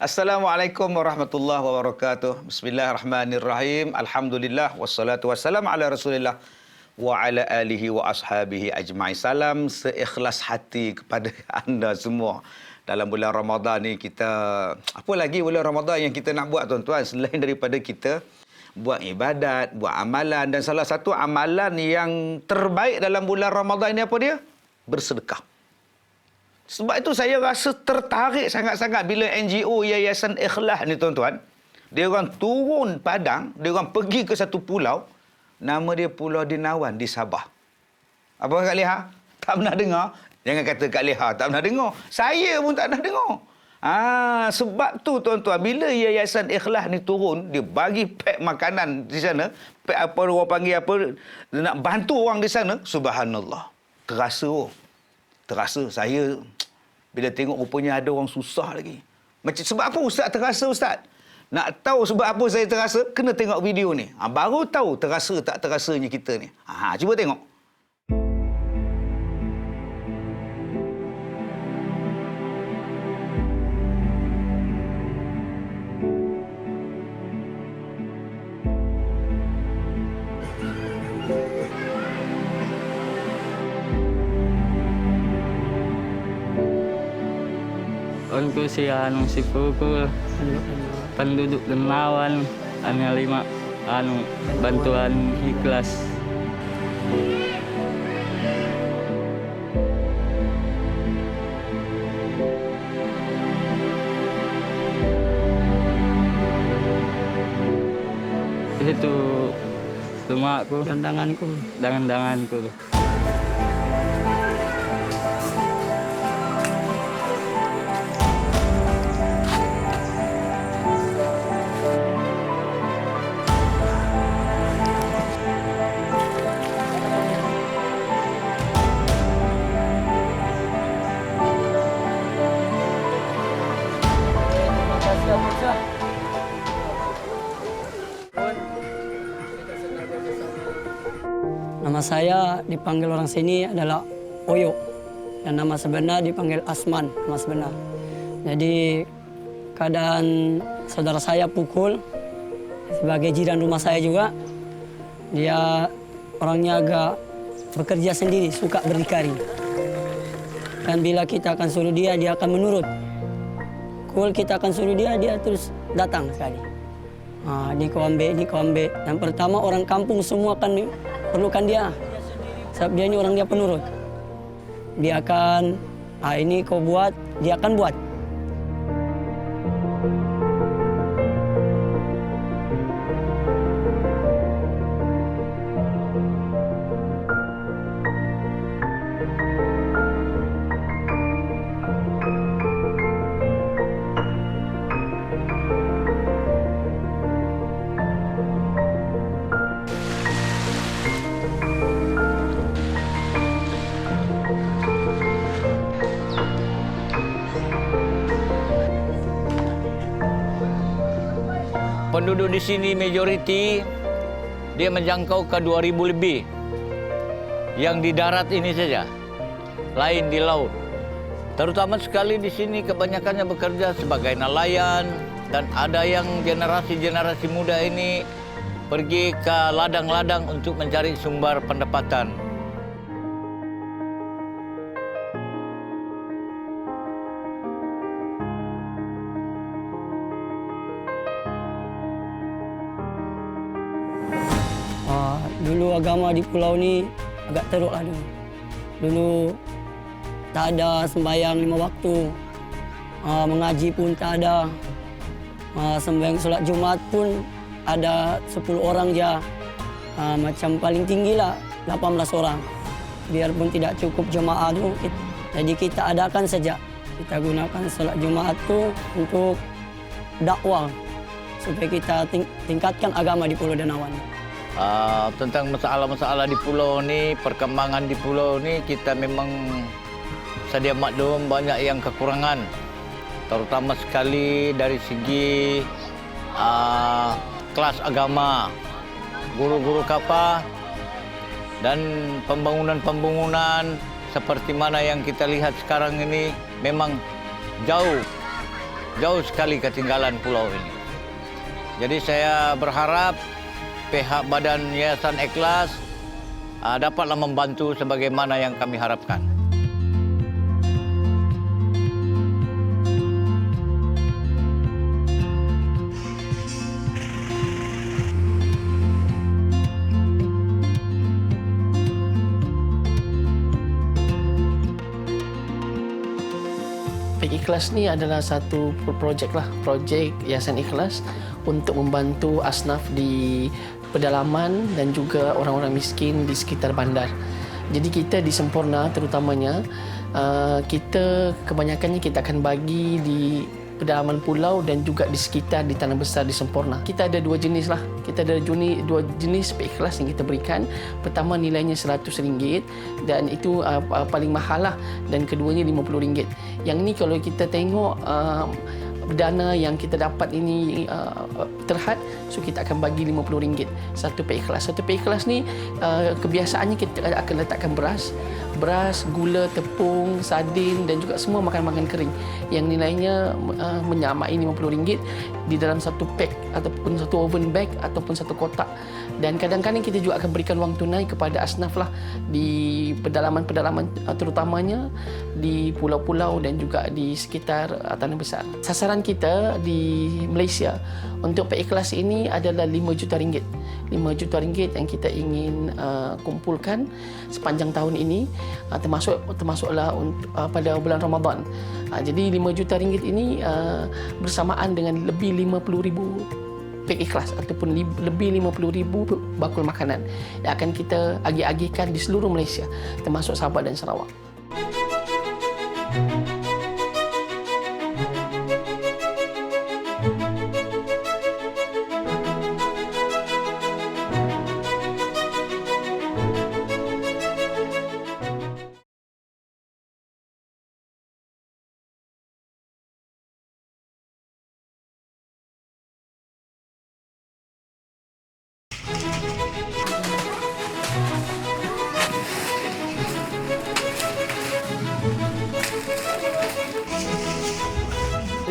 Assalamualaikum warahmatullahi wabarakatuh. Bismillahirrahmanirrahim. Alhamdulillah wassalatu wassalamu ala Rasulillah wa ala alihi wa ashabihi ajma'in. Salam seikhlas hati kepada anda semua. Dalam bulan Ramadan ni kita, apa lagi bulan Ramadan yang kita nak buat tuan-tuan selain daripada kita buat ibadat, buat amalan, dan salah satu amalan yang terbaik dalam bulan Ramadan ni apa dia? Bersedekah. Sebab itu saya rasa tertarik sangat-sangat bila NGO Yayasan Ikhlas ni tuan-tuan, dia orang turun padang, dia orang pergi ke satu pulau, nama dia Pulau Dinawan di Sabah. Apa Kak Leha? Tak pernah dengar? Jangan kata Kak Leha tak pernah dengar. Saya pun tak pernah dengar. Sebab tu tuan-tuan, bila Yayasan Ikhlas ni turun, dia bagi pack makanan di sana, pack apa orang panggil apa, nak bantu orang di sana, subhanallah. Terasa saya bila tengok rupanya ada orang susah lagi. Macam sebab apa Ustaz terasa Ustaz? Nak tahu sebab apa saya terasa? Kena tengok video ni. Baru tahu terasa tak terasanya kita ni. Cuba tengok. Untuk si pukul penduduk Dinawan lima bantuan ikhlas. Itu rumahku dan danganku. Nama saya dipanggil orang sini adalah Oyo, dan nama sebenar dipanggil Asman, nama sebenar. Jadi keadaan saudara saya Pukul, sebagai jiran rumah saya juga, dia orangnya agak bekerja sendiri, suka berdikari. Dan bila kita akan suruh dia akan menurut. Kita akan suruh dia terus datang sekali. Ini kau ambil. Dan pertama orang kampung semua akan perlukan dia. Sebab dia ini orang dia penurut. Dia akan, ini kau buat, dia akan buat. Penduduk di sini majoriti dia menjangkau ke 2.000 lebih. Yang di darat ini saja, lain di laut. Terutama sekali di sini kebanyakannya bekerja sebagai nelayan, dan ada yang generasi muda ini pergi ke ladang-ladang untuk mencari sumber pendapatan. Dulu agama di pulau ni agak teruk lah dulu. Dulu tak ada sembahyang 5 waktu, mengaji pun tak ada, sembahyang solat Jumat pun ada 10 orang je, macam paling tinggi lah 18 orang. Biarpun tidak cukup jemaah tu, jadi kita adakan saja. Kita gunakan solat Jumat tu untuk dakwah supaya kita tingkatkan agama di Pulau Dinawan. Tentang masalah-masalah di pulau ni, perkembangan di pulau ni, kita memang sedia maklum banyak yang kekurangan, terutama sekali dari segi kelas agama, guru-guru kapal, dan pembangunan-pembangunan seperti mana yang kita lihat sekarang ini memang jauh jauh sekali ketinggalan pulau ini. Jadi saya berharap pihak Badan Yayasan Ikhlas dapatlah membantu sebagaimana yang kami harapkan. Ikhlas ni adalah satu projek Yayasan Ikhlas untuk membantu asnaf di pedalaman dan juga orang-orang miskin di sekitar bandar. Jadi kita di Semporna terutamanya, kita kebanyakannya kita akan bagi di pedalaman pulau dan juga di sekitar di Tanah Besar di Semporna. Kita ada dua jenis lah. Kita ada dua jenis Ikhlas yang kita berikan. Pertama nilainya RM100 dan itu paling mahal lah, dan keduanya RM50. Yang ni kalau kita tengok dana yang kita dapat ini terhad, so kita akan bagi RM50 satu pek ikhlas. Satu pek ikhlas ni kebiasaannya kita akan letakkan beras, gula, tepung, sardin dan juga semua makan-makan kering yang nilainya menyamai RM50 di dalam satu pek ataupun satu oven bag ataupun satu kotak. Dan kadang-kadang kita juga akan berikan wang tunai kepada asnaf lah di pedalaman-pedalaman, terutamanya di pulau-pulau dan juga di sekitar Tanah Besar. Sasaran kita di Malaysia untuk pek ikhlas ini adalah RM5 juta. RM5 juta yang kita ingin kumpulkan sepanjang tahun ini, termasuklah pada bulan Ramadan. Jadi RM5 juta ini bersamaan dengan lebih 50,000 pek ikhlas ataupun lebih 50,000 bakul makanan yang akan kita agih-agihkan di seluruh Malaysia, termasuk Sabah dan Sarawak.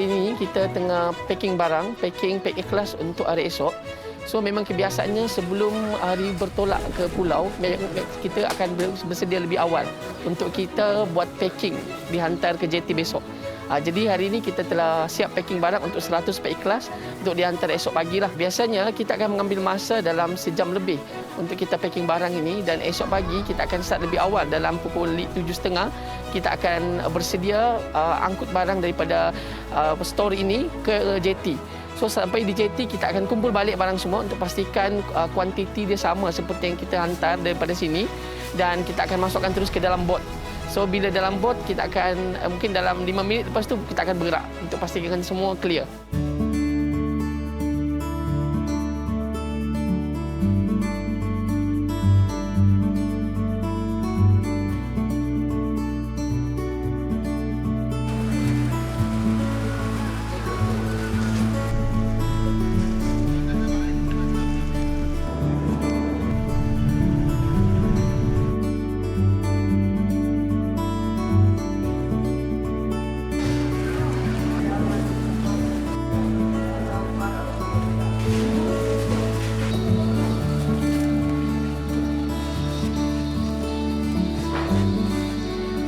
Hari ini kita tengah packing barang, packing pek ikhlas untuk hari esok. So memang kebiasaannya sebelum hari bertolak ke pulau, kita akan bersedia lebih awal untuk kita buat packing dihantar ke JT besok. Jadi hari ini kita telah siap packing barang untuk 100 pek ikhlas untuk dihantar esok pagi lah. Biasanya kita akan mengambil masa dalam sejam lebih untuk kita packing barang ini, dan esok pagi kita akan start lebih awal dalam pukul 7.30. Kita akan bersedia angkut barang daripada store ini ke JT. So sampai di JT kita akan kumpul balik barang semua untuk pastikan kuantiti dia sama seperti yang kita hantar daripada sini, dan kita akan masukkan terus ke dalam bot. So bila dalam bot kita akan mungkin dalam 5 minit lepas tu kita akan bergerak untuk pastikan semua clear.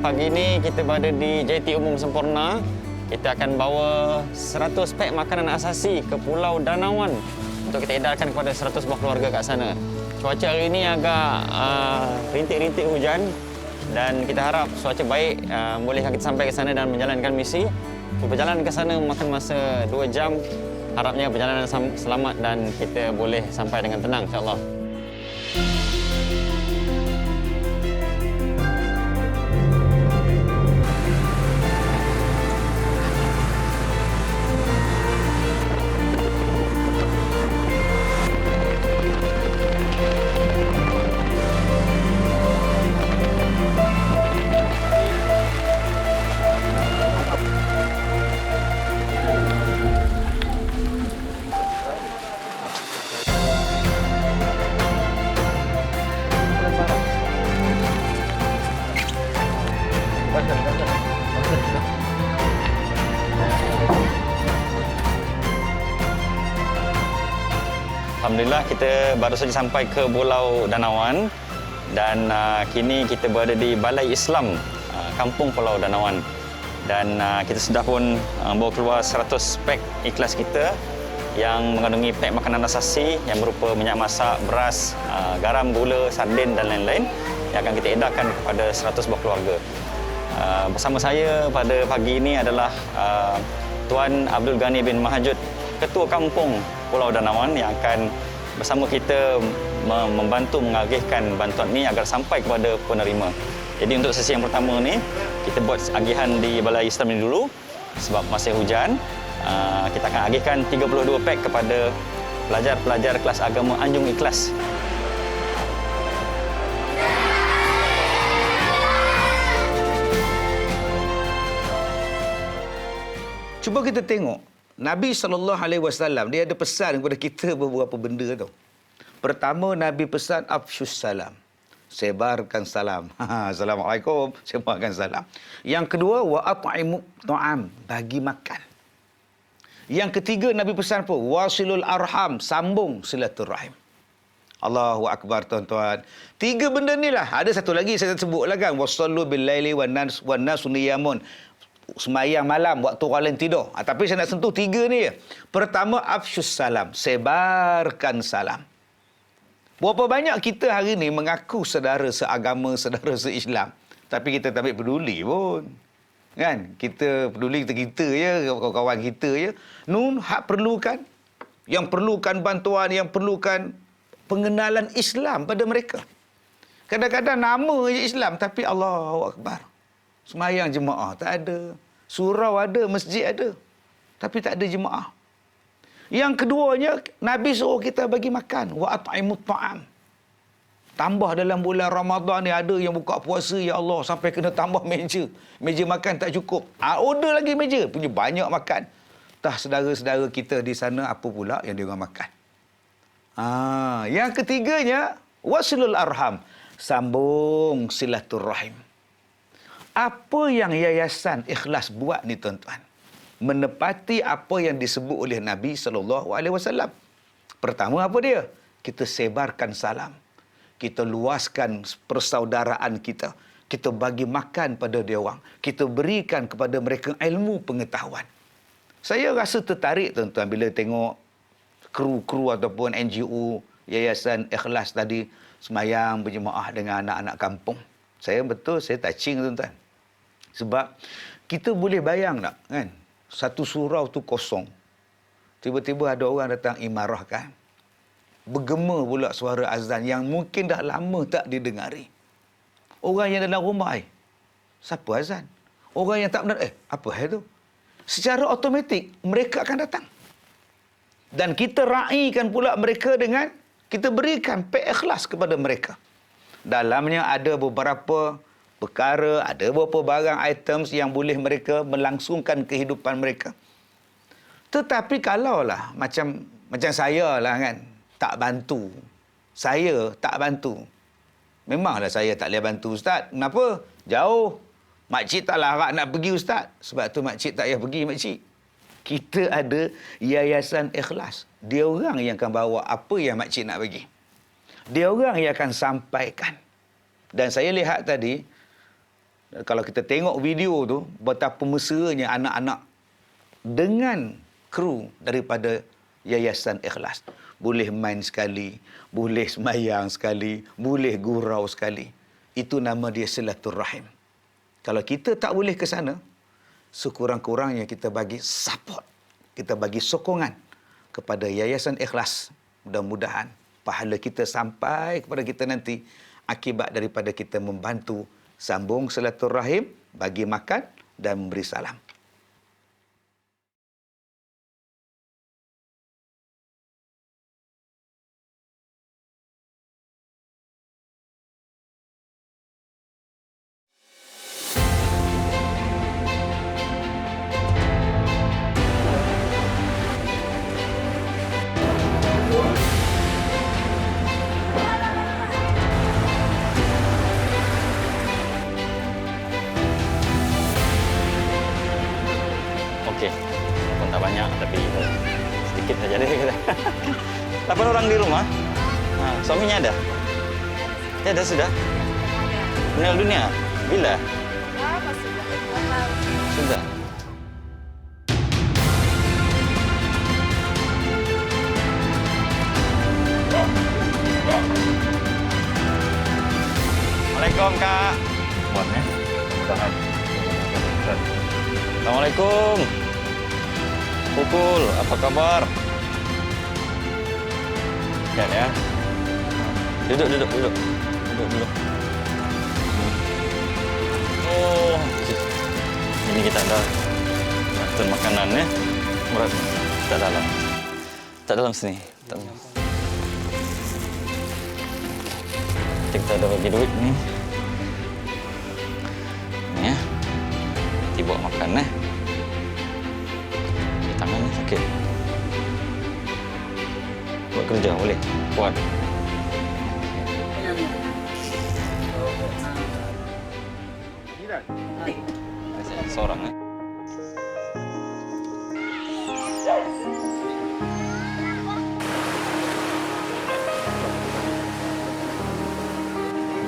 Pagi ini kita berada di JT Umum Semporna. Kita akan bawa 100 pek makanan asasi ke Pulau Danawan untuk kita edarkan kepada 100 buah keluarga kat sana. Cuaca hari ini agak rintik-rintik hujan dan kita harap cuaca baik bolehkan kita sampai ke sana dan menjalankan misi. Perjalanan ke sana memakan masa 2 jam. Harapnya perjalanan selamat dan kita boleh sampai dengan tenang, insya-Allah. Alhamdulillah kita baru saja sampai ke Pulau Danawan dan kini kita berada di Balai Islam Kampung Pulau Danawan. Dan kita sudah pun bawa keluar 100 pack ikhlas kita yang mengandungi pack makanan asasi yang berupa minyak masak, beras, garam, gula, sardin dan lain-lain yang akan kita edarkan kepada 100 buah keluarga. Bersama saya pada pagi ini adalah Tuan Abdul Ghani bin Mahajud, Ketua Kampung Pulau Danawan yang akan bersama kita membantu mengagihkan bantuan ini agar sampai kepada penerima. Jadi untuk sesi yang pertama ni, kita buat agihan di Balai Islam ini dulu sebab masih hujan. Kita akan agihkan 32 pack kepada pelajar-pelajar kelas agama Anjung Ikhlas. Cuba kita tengok, Nabi SAW, dia ada pesan kepada kita beberapa benda tu. Pertama, Nabi pesan afsyus salam. Sebarkan salam. Assalamualaikum, sebarkan salam. Yang kedua, wa at'imu ta'am, bagi makan. Yang ketiga, Nabi pesan apa? Wasilul arham, sambung silaturahim. Allahu akbar, tuan-tuan. 3 benda ni lah. Ada satu lagi saya sebut lah kan. Wasallu bil laili wan nasu niyamun. Semayang malam waktu orang lain tidur. Tapi saya nak sentuh 3 ni. Pertama, afsyus salam, sebarkan salam. Berapa banyak kita hari ni mengaku saudara seagama, saudara se-Islam, tapi kita tak ambil peduli pun. Kan? Kita peduli kita je, kawan-kawan kita je. Hak perlukan, yang perlukan bantuan, yang perlukan pengenalan Islam pada mereka. Kadang-kadang nama je Islam, tapi Allahu Akbar. Semayang jemaah tak ada. Surau ada, masjid ada. Tapi tak ada jemaah. Yang keduanya, Nabi suruh kita bagi makan. Wa at'imut ta'am. Tambah dalam bulan Ramadan ni ada yang buka puasa, ya Allah, sampai kena tambah meja. Meja makan tak cukup. Order lagi meja. Punya banyak makan. Tah saudara-saudara kita di sana apa pula yang dia orang makan. Yang ketiganya, wasilul arham. Sambung silaturahim. Apa yang Yayasan Ikhlas buat ni, tuan-tuan? Menepati apa yang disebut oleh Nabi SAW. Pertama apa dia? Kita sebarkan salam. Kita luaskan persaudaraan kita. Kita bagi makan pada dia orang. Kita berikan kepada mereka ilmu pengetahuan. Saya rasa tertarik, tuan-tuan, bila tengok kru-kru ataupun NGO Yayasan Ikhlas tadi semayang berjemaah dengan anak-anak kampung. Saya touching, tuan-tuan. Sebab kita boleh bayang tak, kan? Satu surau tu kosong. Tiba-tiba ada orang datang imarahkan. Bergema pula suara azan yang mungkin dah lama tak didengari. Orang yang dalam rumah, siapa azan? Orang yang tak benar, apa hal tu? Secara automatik, mereka akan datang. Dan kita raikan pula mereka dengan, kita berikan pek ikhlas kepada mereka. Dalamnya ada beberapa perkara, ada beberapa barang items yang boleh mereka melangsungkan kehidupan mereka. Tetapi kalaulah macam saya lah kan, tak bantu. Saya tak bantu. Memanglah saya tak boleh bantu, Ustaz. Kenapa? Jauh. Makcik tak larat nak pergi, Ustaz. Sebab tu makcik tak payah pergi, makcik. Kita ada Yayasan Ikhlas. Dia orang yang akan bawa apa yang makcik nak bagi. Dia orang yang akan sampaikan. Dan saya lihat tadi, kalau kita tengok video tu, betapa mesranya anak-anak dengan kru daripada Yayasan Ikhlas. Boleh main sekali, boleh semayang sekali, boleh gurau sekali. Itu nama dia silaturahim. Kalau kita tak boleh ke sana, sekurang-kurangnya kita bagi support, kita bagi sokongan kepada Yayasan Ikhlas. Mudah-mudahan pahala kita sampai kepada kita nanti akibat daripada kita membantu sambung silaturahim, bagi makan dan memberi salam. Okey, walaupun tak banyak tapi sedikit saja dia kata. 8 orang di rumah. Suaminya ada? Ada sudah? Meninggal dunia? Bila? Sudah. Assalamualaikum, Kak. Mudah-mudahan. Assalamualaikum. Pukul, apa kabar? Ya. Duduk. Oh, ini kita ada raciun makanannya. Berat. Tak dalam. Tak dalam sini. Tak dalam. Kita ada bagi duit ni. Ni ya. Tiba makan tangannya sakit. Buat kerja boleh. Kuat. Seorang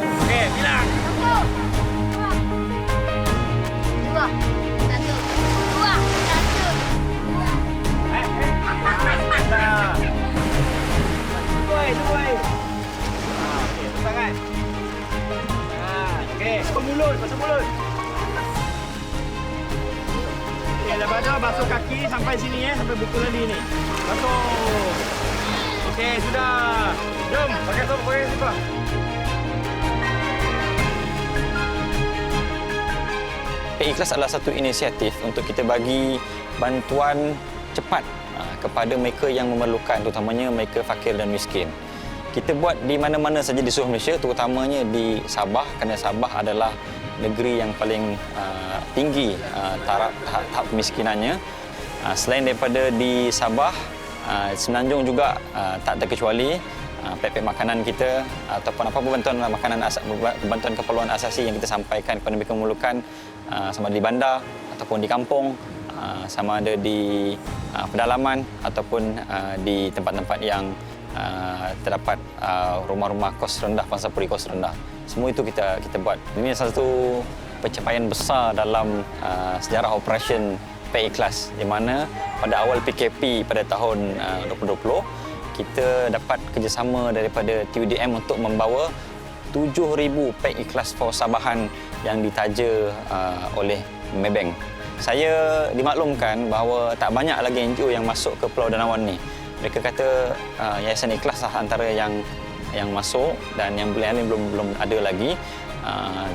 Okey, bilang. 2, 1, 2, 1. Okey. Okey, tangan. Okey, pasang mulut. Okey, lepas tu basuh kaki sampai sini sampai buku tadi ni. Basuh. Okey, sudah. Jom, pakai sopa. Ikhlas adalah satu inisiatif untuk kita bagi bantuan cepat kepada mereka yang memerlukan, terutamanya mereka fakir dan miskin. Kita buat di mana-mana saja di seluruh Malaysia, terutamanya di Sabah, kerana Sabah adalah negeri yang paling tinggi tahap kemiskinannya. Selain daripada di Sabah, Semenanjung juga tak terkecuali. Pek-pek makanan kita ataupun apa-apa bantuan keperluan asasi yang kita sampaikan kepada mereka memerlukan, sama ada di bandar ataupun di kampung, sama ada di pedalaman ataupun di tempat-tempat yang terdapat rumah-rumah kos rendah, pangsapuri kos rendah. Semua itu kita buat. Ini salah satu pencapaian besar dalam sejarah Operation Pek Ikhlas, di mana pada awal PKP pada tahun 2020 kita dapat kerjasama daripada TUDM untuk membawa 7,000 pek ikhlas for Sabahan yang ditaja oleh Maybank. Saya dimaklumkan bahawa tak banyak lagi NGO yang masuk ke Pulau Danawan ni. Mereka kata Yayasan Ikhlas lah antara yang masuk, dan yang lain belum ada lagi.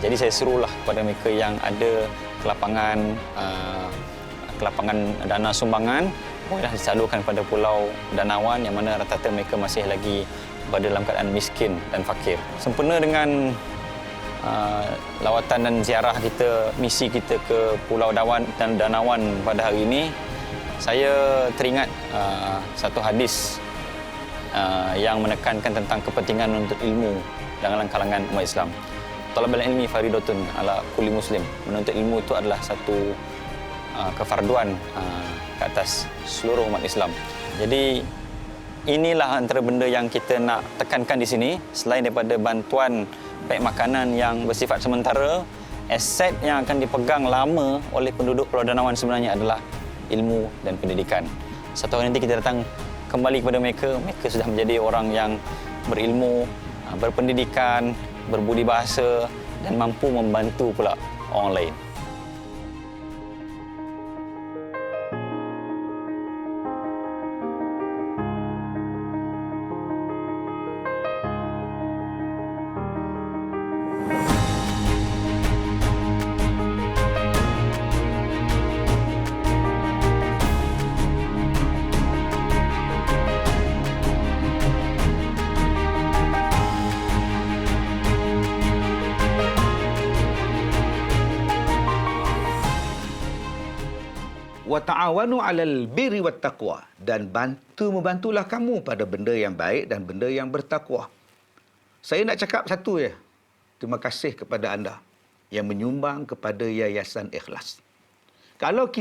Jadi saya serulah kepada mereka yang ada kelapangan dana sumbangan, bolehlah disalurkan pada Pulau Danawan yang mana rata-rata mereka masih lagi berada dalam keadaan miskin dan fakir. Sempena dengan lawatan dan ziarah kita, misi kita ke Pulau Danawan pada hari ini, saya teringat satu hadis yang menekankan tentang kepentingan menuntut ilmu dalam kalangan umat Islam. Talabul ilmi faridatun ala kulli muslim. Menuntut ilmu itu adalah satu kefarduan ke atas seluruh umat Islam. Jadi inilah antara benda yang kita nak tekankan di sini. Selain daripada bantuan pek makanan yang bersifat sementara, aset yang akan dipegang lama oleh penduduk Pulau Danawan sebenarnya adalah ilmu dan pendidikan. Satu hari nanti kita datang kembali kepada mereka, mereka sudah menjadi orang yang berilmu, berpendidikan, berbudi bahasa dan mampu membantu pula orang lain. Wa ta'awanu 'alal birri wat taqwa, dan membantulah kamu pada benda yang baik dan benda yang bertakwa. Saya nak cakap satu je. Terima kasih kepada anda yang menyumbang kepada Yayasan Ikhlas. Kalau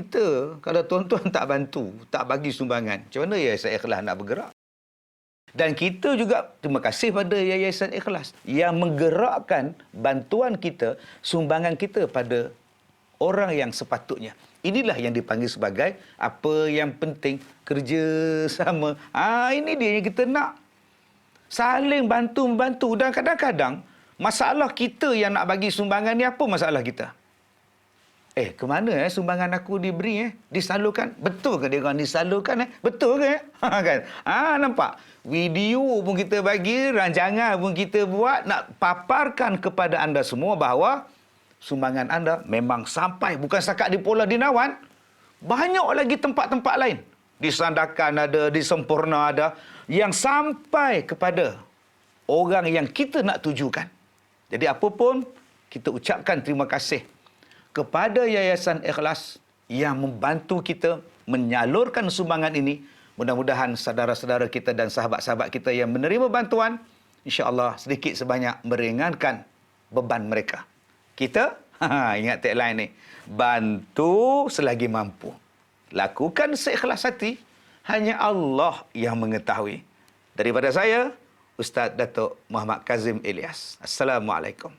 tuan-tuan tak bantu, tak bagi sumbangan, macam mana Yayasan Ikhlas nak bergerak? Dan kita juga terima kasih pada Yayasan Ikhlas yang menggerakkan bantuan kita, sumbangan kita pada orang yang sepatutnya. Inilah yang dipanggil sebagai apa yang penting, kerjasama. Ini dia yang kita nak. Saling bantu-membantu. Dan kadang-kadang masalah kita yang nak bagi sumbangan ni, apa masalah kita? Ke mana sumbangan aku diberi disalurkan? Betul ke dia orang disalurkan Betul ke kan? Nampak? Video pun kita bagi, rancangan pun kita buat nak paparkan kepada anda semua bahawa sumbangan anda memang sampai bukan setakat di Pulau Dinawan. Banyak lagi tempat-tempat lain. Di Sandakan ada, di Semporna ada yang sampai kepada orang yang kita nak tujukan. Jadi apa pun kita ucapkan terima kasih kepada Yayasan Ikhlas yang membantu kita menyalurkan sumbangan ini. Mudah-mudahan saudara-saudara kita dan sahabat-sahabat kita yang menerima bantuan, insya-Allah sedikit sebanyak meringankan beban mereka. Kita, ingat tagline ni, bantu selagi mampu. Lakukan seikhlas hati, hanya Allah yang mengetahui. Daripada saya, Ustaz Datuk Muhammad Kazim Ilyas. Assalamualaikum.